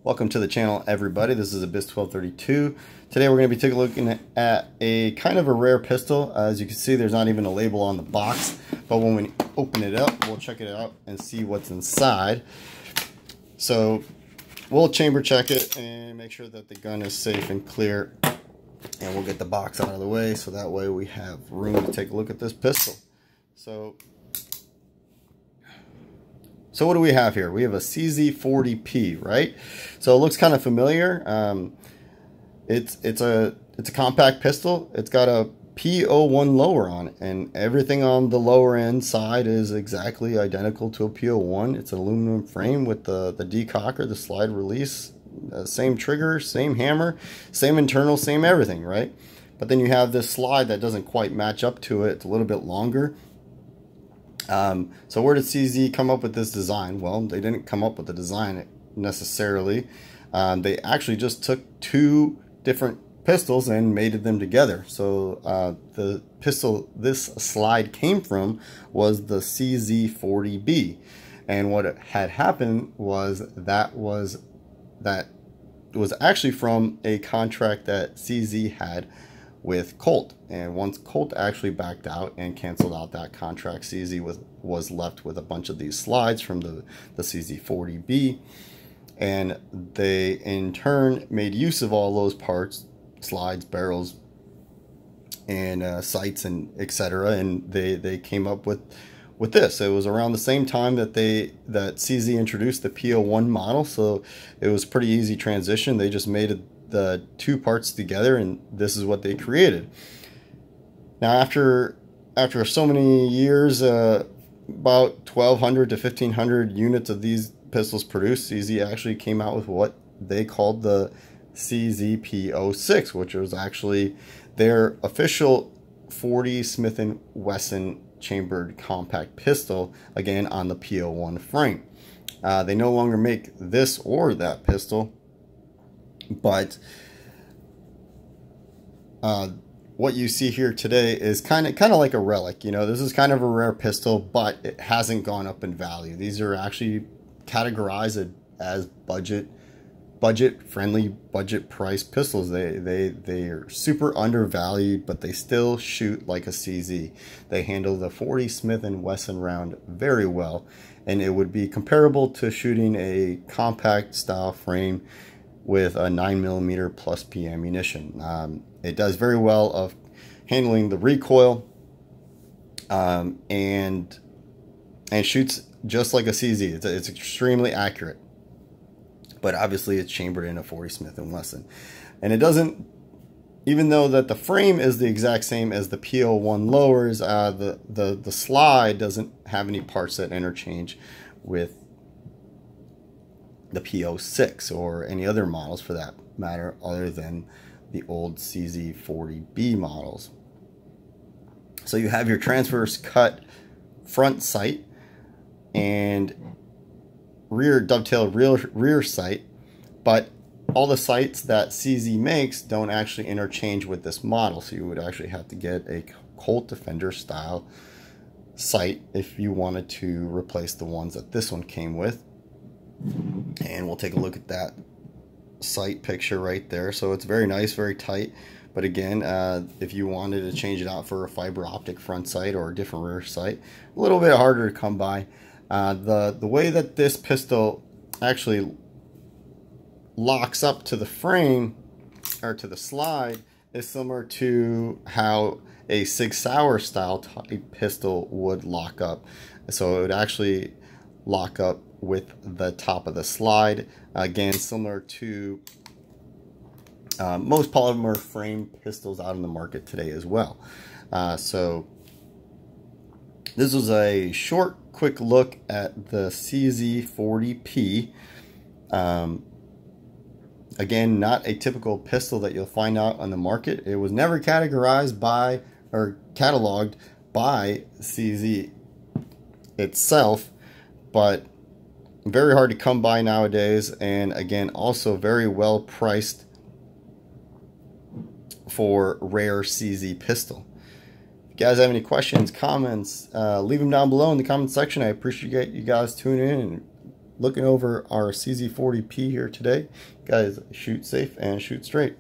Welcome to the channel, everybody. This is Abyss 1232. Today we're going to be looking at a kind of a rare pistol. As you can see, there's not even a label on the box, but when we open it up, we'll check it out and see what's inside. So we'll chamber check it and make sure that the gun is safe and clear, and we'll get the box out of the way so that way we have room to take a look at this pistol. So what do we have here? We have a CZ40P, right? So it looks kind of familiar. It's a compact pistol. It's got a P01 lower on it, and everything on the lower end side is exactly identical to a P01. It's an aluminum frame with the decocker, the slide release, same trigger, same hammer, same internal, same everything, right? But then you have this slide that doesn't quite match up to it. It's a little bit longer. So where did CZ come up with this design? Well, they didn't come up with the design necessarily. They actually just took two different pistols and mated them together. So the pistol this slide came from was the CZ40B, and what had happened was that was actually from a contract that CZ had with Colt, and once Colt actually backed out and canceled out that contract, CZ was left with a bunch of these slides from the CZ40B, and they in turn made use of all those parts, slides, barrels, and sights, and etc., and they came up with this. It was around the same time that CZ introduced the P01 model, so it was pretty easy transition. They just made the two parts together, and this is what they created. Now after so many years, about 1,200 to 1,500 units of these pistols produced, CZ actually came out with what they called the CZP06, which was actually their official 40 Smith & Wesson chambered compact pistol, again on the P01 frame. They no longer make this or that pistol, but what you see here today is kind of like a relic. You know, this is kind of a rare pistol, but it hasn't gone up in value. These are actually categorized as budget friendly, budget price pistols. They are super undervalued, but they still shoot like a CZ. They handle the 40 Smith & Wesson round very well, and it would be comparable to shooting a compact style frame with a 9mm plus P ammunition. It does very well of handling the recoil, and shoots just like a CZ. It's extremely accurate, but obviously it's chambered in a 40 Smith & Wesson, and it doesn't, even though that the frame is the exact same as the P01 lowers, the slide doesn't have any parts that interchange with the P06 or any other models for that matter, other than the old CZ40B models. So you have your transverse cut front sight and rear dovetail rear sight, but all the sights that CZ makes don't actually interchange with this model, so you would actually have to get a Colt Defender style sight if you wanted to replace the ones that this one came with. And we'll take a look at that sight picture right there. So it's very nice, very tight, but again, if you wanted to change it out for a fiber optic front sight or a different rear sight, a little bit harder to come by. The way that this pistol actually locks up to the frame or to the slide is similar to how a Sig Sauer style type pistol would lock up. So it would actually lock up with the top of the slide, again similar to most polymer frame pistols out in the market today as well. So this was a short quick look at the CZ40P. Again, not a typical pistol that you'll find out on the market. It was never categorized by or cataloged by CZ itself, but very hard to come by nowadays, and again also very well priced for rare CZ pistol. If you guys have any questions, comments, leave them down below in the comment section. I appreciate you guys tuning in and looking over our CZ40P here today. Guys, shoot safe and shoot straight.